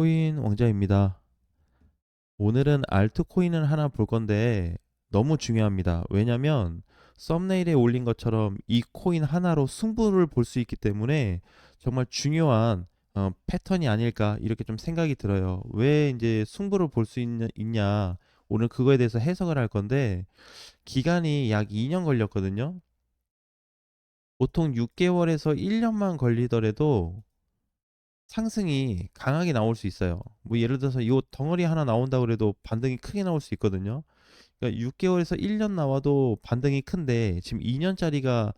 코인 왕자입니다. 오늘은 알트코인을 하나 볼 건데 너무 중요합니다. 왜냐면 썸네일에 올린 것처럼 이 코인 하나로 승부를 볼 수 있기 때문에 정말 중요한 패턴이 아닐까 이렇게 좀 생각이 들어요. 왜 이제 승부를 볼 수 있냐? 오늘 그거에 대해서 해석을 할 건데 기간이 약 2년 걸렸거든요. 보통 6개월에서 1년만 걸리더라도 상승이 강하게 나올 수 있어요. 뭐 예를 들어서 이 덩어리 하나 나온다 그래도 반등이 크게 나올 수 있거든요. 그러니까 6개월에서 1년 나와도 반등이 큰데 지금 2년짜리가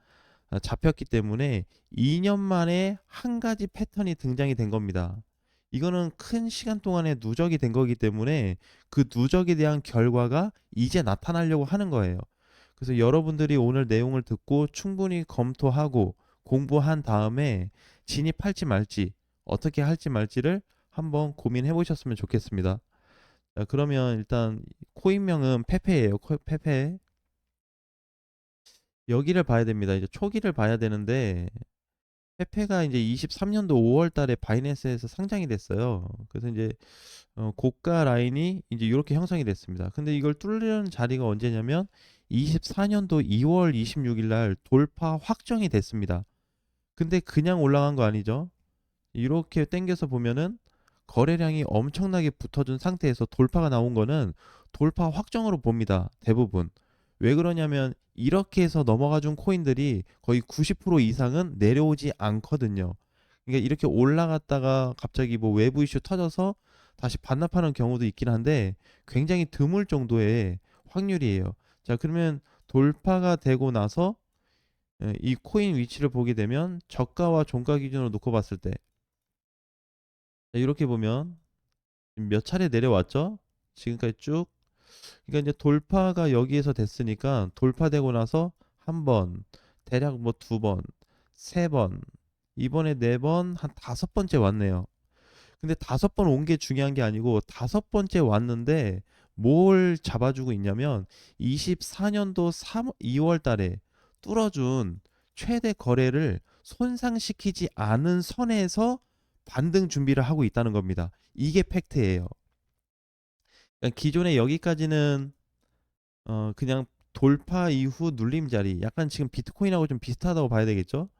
잡혔기 때문에 2년 만에 한 가지 패턴이 등장이 된 겁니다. 이거는 큰 시간 동안에 누적이 된 거기 때문에 그 누적에 대한 결과가 이제 나타나려고 하는 거예요. 그래서 여러분들이 오늘 내용을 듣고 충분히 검토하고 공부한 다음에 진입할지 말지 어떻게 할지 말지를 한번 고민해 보셨으면 좋겠습니다. 자, 그러면 일단 코인명은 페페예요. 페페. 여기를 봐야 됩니다. 이제 초기를 봐야 되는데 페페가 이제 23년도 5월 달에 바이낸스에서 상장이 됐어요. 그래서 이제 고가 라인이 이제 이렇게 형성이 됐습니다. 근데 이걸 뚫는 자리가 언제냐면 24년도 2월 26일 날 돌파 확정이 됐습니다. 근데 그냥 올라간 거 아니죠? 이렇게 당겨서 보면은 거래량이 엄청나게 붙어준 상태에서 돌파가 나온 거는 돌파 확정으로 봅니다. 대부분. 왜 그러냐면 이렇게 해서 넘어가 준 코인들이 거의 90% 이상은 내려오지 않거든요. 그러니까 이렇게 올라갔다가 갑자기 뭐 외부 이슈 터져서 다시 반납하는 경우도 있긴 한데 굉장히 드물 정도의 확률이에요. 자, 그러면 돌파가 되고 나서 이 코인 위치를 보게 되면 저가와 종가 기준으로 놓고 봤을 때 이렇게 보면 몇 차례 내려왔죠? 지금까지 쭉. 그러니까 이제 돌파가 여기에서 됐으니까 돌파되고 나서 한 번, 대략 뭐 두 번, 세 번, 이번에 네 번, 한 다섯 번째 왔네요. 근데 다섯 번 온 게 중요한 게 아니고 다섯 번째 왔는데 뭘 잡아주고 있냐면 24년도 2월 달에 뚫어준 최대 거래를 손상시키지 않은 선에서 반등 준비를 하고 있다는 겁니다. 이게 팩트예요. 그러니까 기존에 여기까지는 그냥 돌파 이후 눌림자리 약간 지금 비트코인하고 좀 비슷하다고 봐야 되겠죠?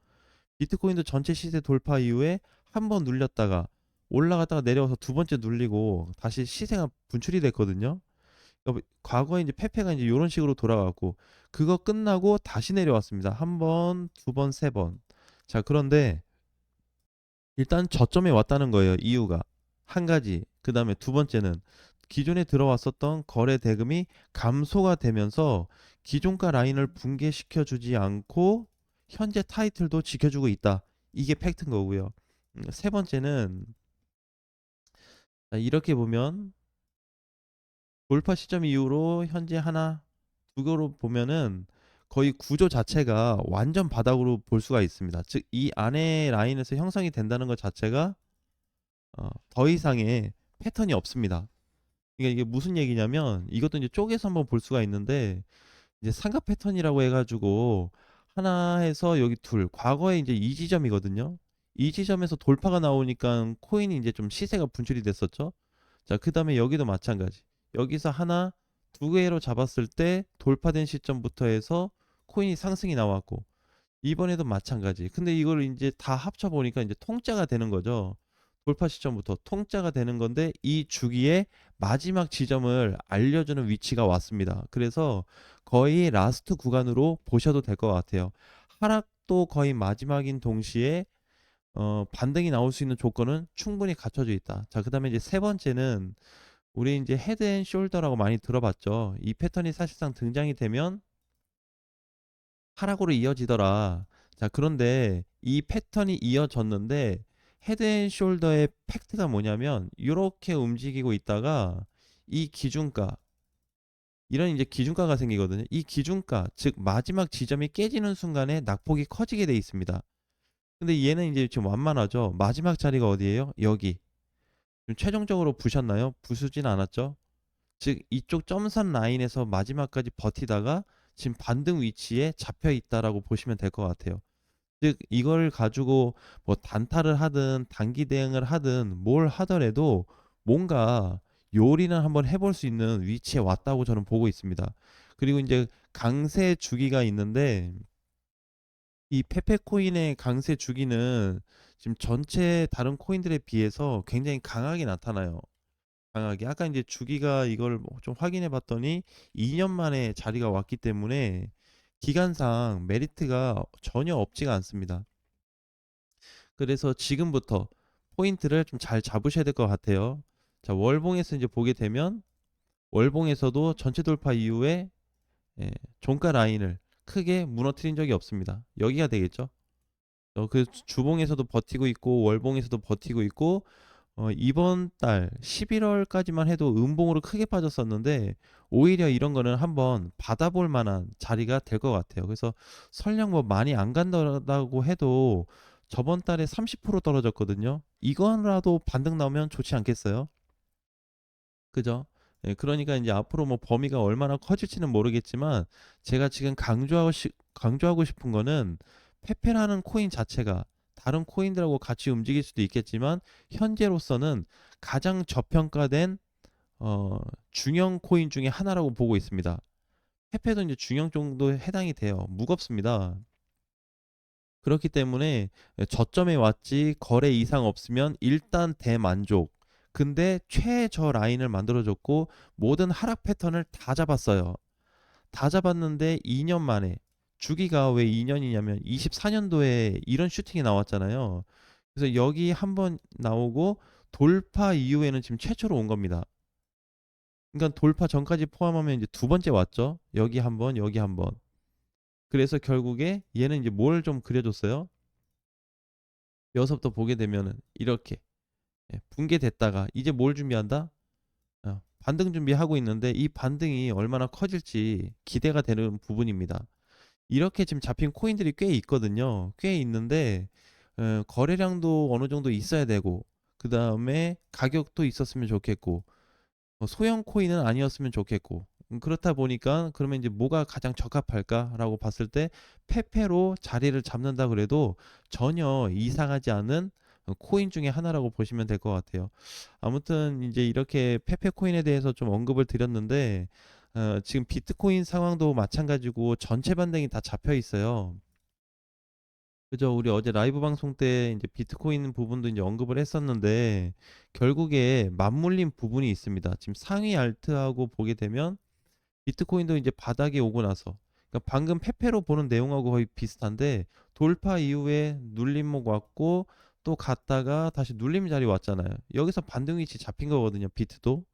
비트코인도 전체 시세 돌파 이후에 한 번 눌렸다가 올라갔다가 내려와서 두 번째 눌리고 다시 시세가 분출이 됐거든요. 그러니까 과거에 이제 페페가 이제 이런 식으로 돌아갔고 그거 끝나고 다시 내려왔습니다. 한 번, 두 번, 세 번. 자, 그런데 일단 저점에 왔다는 거예요. 이유가 한 가지. 그 다음에 두 번째는 기존에 들어왔었던 거래 대금이 감소가 되면서 기존가 라인을 붕괴시켜 주지 않고 현재 타이틀도 지켜주고 있다. 이게 팩트인 거고요. 세 번째는 이렇게 보면 돌파 시점 이후로 현재 하나, 두 개로 보면은 거의 구조 자체가 완전 바닥으로 볼 수가 있습니다. 즉, 이 안에 라인에서 형성이 된다는 것 자체가 더 이상의 패턴이 없습니다. 그러니까 이게 무슨 얘기냐면 이것도 이제 쪼개서 한번 볼 수가 있는데 이제 삼각 패턴이라고 해가지고 하나에서 여기 둘, 과거에 이제 이 지점이거든요. 이 지점에서 돌파가 나오니까 코인이 이제 좀 시세가 분출이 됐었죠. 자, 그 다음에 여기도 마찬가지. 여기서 하나, 두 개로 잡았을 때 돌파된 시점부터 해서 코인이 상승이 나왔고 이번에도 마찬가지. 근데 이걸 이제 다 합쳐 보니까 이제 통짜가 되는 거죠. 돌파 시점부터 통짜가 되는 건데 이 주기의 마지막 지점을 알려주는 위치가 왔습니다. 그래서 거의 라스트 구간으로 보셔도 될 것 같아요. 하락도 거의 마지막인 동시에 반등이 나올 수 있는 조건은 충분히 갖춰져 있다. 자, 그다음에 이제 세 번째는 우리 이제 헤드 앤 숄더라고 많이 들어봤죠. 이 패턴이 사실상 등장이 되면 하락으로 이어지더라. 자, 그런데 이 패턴이 이어졌는데 헤드앤숄더의 팩트가 뭐냐면 이렇게 움직이고 있다가 이 기준가 이런 이제 기준가가 생기거든요. 이 기준가 즉 마지막 지점이 깨지는 순간에 낙폭이 커지게 돼 있습니다. 근데 얘는 이제 좀 완만하죠. 마지막 자리가 어디예요? 여기. 좀 최종적으로 부셨나요? 부수진 않았죠. 즉 이쪽 점선 라인에서 마지막까지 버티다가 지금 반등 위치에 잡혀 있다라고 보시면 될 것 같아요. 즉 이걸 가지고 뭐 단타를 하든 단기 대응을 하든 뭘 하더라도 뭔가 요리는 한번 해볼 수 있는 위치에 왔다고 저는 보고 있습니다. 그리고 이제 강세 주기가 있는데 이 페페코인의 강세 주기는 지금 전체 다른 코인들에 비해서 굉장히 강하게 나타나요. 강하게. 아까 이제 주기가 이걸 뭐좀 확인해 봤더니 2년 만에 자리가 왔기 때문에 기간상 메리트가 전혀 없지가 않습니다. 그래서 지금부터 포인트를 좀 잘 잡으셔야 될 것 같아요. 자, 월봉에서 이제 보게 되면 월봉에서도 전체 돌파 이후에 예, 종가 라인을 크게 무너뜨린 적이 없습니다. 여기가 되겠죠. 그 주봉에서도 버티고 있고 월봉에서도 버티고 있고 이번 달 11월까지만 해도 음봉으로 크게 빠졌었는데 오히려 이런 거는 한번 받아볼 만한 자리가 될 것 같아요. 그래서 설령 뭐 많이 안 간다고 해도 저번 달에 30% 떨어졌거든요. 이거라도 반등 나오면 좋지 않겠어요? 그죠? 예, 그러니까 이제 앞으로 뭐 범위가 얼마나 커질지는 모르겠지만 제가 지금 강조하고 싶은 거는 페페라는 코인 자체가 다른 코인들하고 같이 움직일 수도 있겠지만 현재로서는 가장 저평가된 중형 코인 중에 하나라고 보고 있습니다. 페페도 이제 중형 정도에 해당이 돼요. 무겁습니다. 그렇기 때문에 저점에 왔지 거래 이상 없으면 일단 대만족. 근데 최저 라인을 만들어줬고 모든 하락 패턴을 다 잡았어요. 다 잡았는데 2년 만에 주기가 왜 2년이냐면 24년도에 이런 슈팅이 나왔잖아요. 그래서 여기 한번 나오고 돌파 이후에는 지금 최초로 온 겁니다. 그러니까 돌파 전까지 포함하면 이제 두 번째 왔죠. 여기 한 번, 여기 한 번. 그래서 결국에 얘는 이제 뭘 좀 그려줬어요. 여기서부터 보게 되면은 이렇게 붕괴됐다가 이제 뭘 준비한다? 반등 준비하고 있는데 이 반등이 얼마나 커질지 기대가 되는 부분입니다. 이렇게 지금 잡힌 코인들이 꽤 있거든요. 꽤 있는데 거래량도 어느 정도 있어야 되고 그 다음에 가격도 있었으면 좋겠고 소형 코인은 아니었으면 좋겠고 그렇다 보니까 그러면 이제 뭐가 가장 적합할까라고 봤을 때 페페로 자리를 잡는다 그래도 전혀 이상하지 않은 코인 중에 하나라고 보시면 될 것 같아요. 아무튼 이제 이렇게 페페 코인에 대해서 좀 언급을 드렸는데 지금 비트코인 상황도 마찬가지고 전체 반등이 다 잡혀 있어요. 그죠? 우리 어제 라이브 방송 때 이제 비트코인 부분도 이제 언급을 했었는데 결국에 맞물린 부분이 있습니다. 지금 상위 알트하고 보게 되면 비트코인도 이제 바닥에 오고 나서 그러니까 방금 페페로 보는 내용하고 거의 비슷한데 돌파 이후에 눌림목 왔고 또 갔다가 다시 눌림 자리 왔잖아요. 여기서 반등 위치 잡힌 거거든요. 비트도.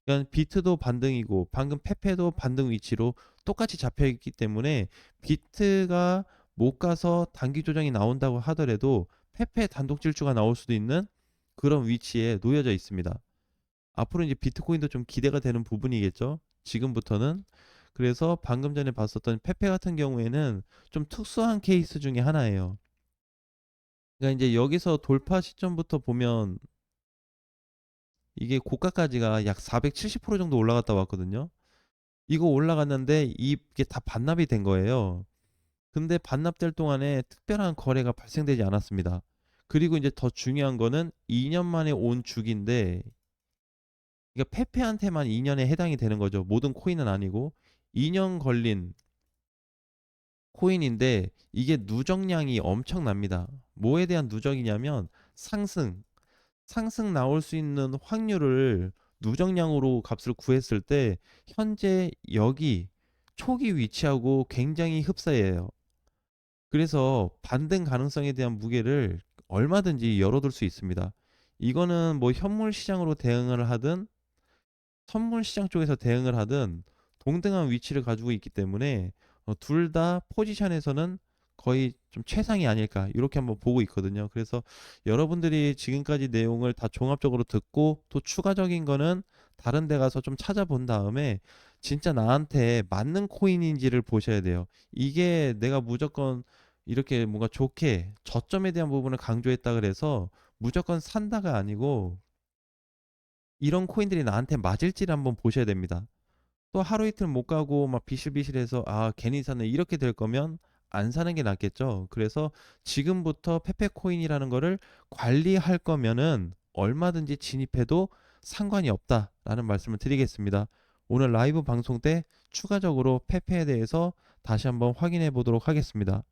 그러니까 비트도 반등이고 방금 페페도 반등 위치로 똑같이 잡혀 있기 때문에 비트가 못 가서 단기 조정이 나온다고 하더라도 페페 단독 질주가 나올 수도 있는 그런 위치에 놓여져 있습니다. 앞으로 이제 비트코인도 좀 기대가 되는 부분이겠죠. 지금부터는. 그래서 방금 전에 봤었던 페페 같은 경우에는 좀 특수한 케이스 중에 하나예요. 그러니까 이제 여기서 돌파 시점부터 보면 이게 고가까지가 약 470% 정도 올라갔다 왔거든요. 이거 올라갔는데 이게 다 반납이 된 거예요. 근데 반납될 동안에 특별한 거래가 발생되지 않았습니다. 그리고 이제 더 중요한 거는 2년 만에 온 주기인데 그러니까 페페한테만 2년에 해당이 되는 거죠. 모든 코인은 아니고 2년 걸린 코인인데 이게 누적량이 엄청납니다. 뭐에 대한 누적이냐면 상승, 상승 나올 수 있는 확률을 누적량으로 값을 구했을 때 현재 여기 초기 위치하고 굉장히 흡사해요. 그래서 반등 가능성에 대한 무게를 얼마든지 열어둘 수 있습니다. 이거는 뭐 현물 시장으로 대응을 하든 선물 시장 쪽에서 대응을 하든 동등한 위치를 가지고 있기 때문에 둘 다 포지션에서는 거의 좀 최상이 아닐까 이렇게 한번 보고 있거든요. 그래서 여러분들이 지금까지 내용을 다 종합적으로 듣고 또 추가적인 거는 다른 데 가서 좀 찾아본 다음에 진짜 나한테 맞는 코인인지를 보셔야 돼요. 이게 내가 무조건 이렇게 뭔가 좋게 저점에 대한 부분을 강조했다 그래서 무조건 산다가 아니고 이런 코인들이 나한테 맞을지를 한번 보셔야 됩니다. 또 하루 이틀 못 가고 막 비실비실해서 아 괜히 샀네 이렇게 될 거면 안 사는 게 낫겠죠. 그래서 지금부터 페페코인이라는 거를 관리할 거면은 얼마든지 진입해도 상관이 없다라는 말씀을 드리겠습니다. 오늘 라이브 방송 때 추가적으로 페페에 대해서 다시 한번 확인해 보도록 하겠습니다.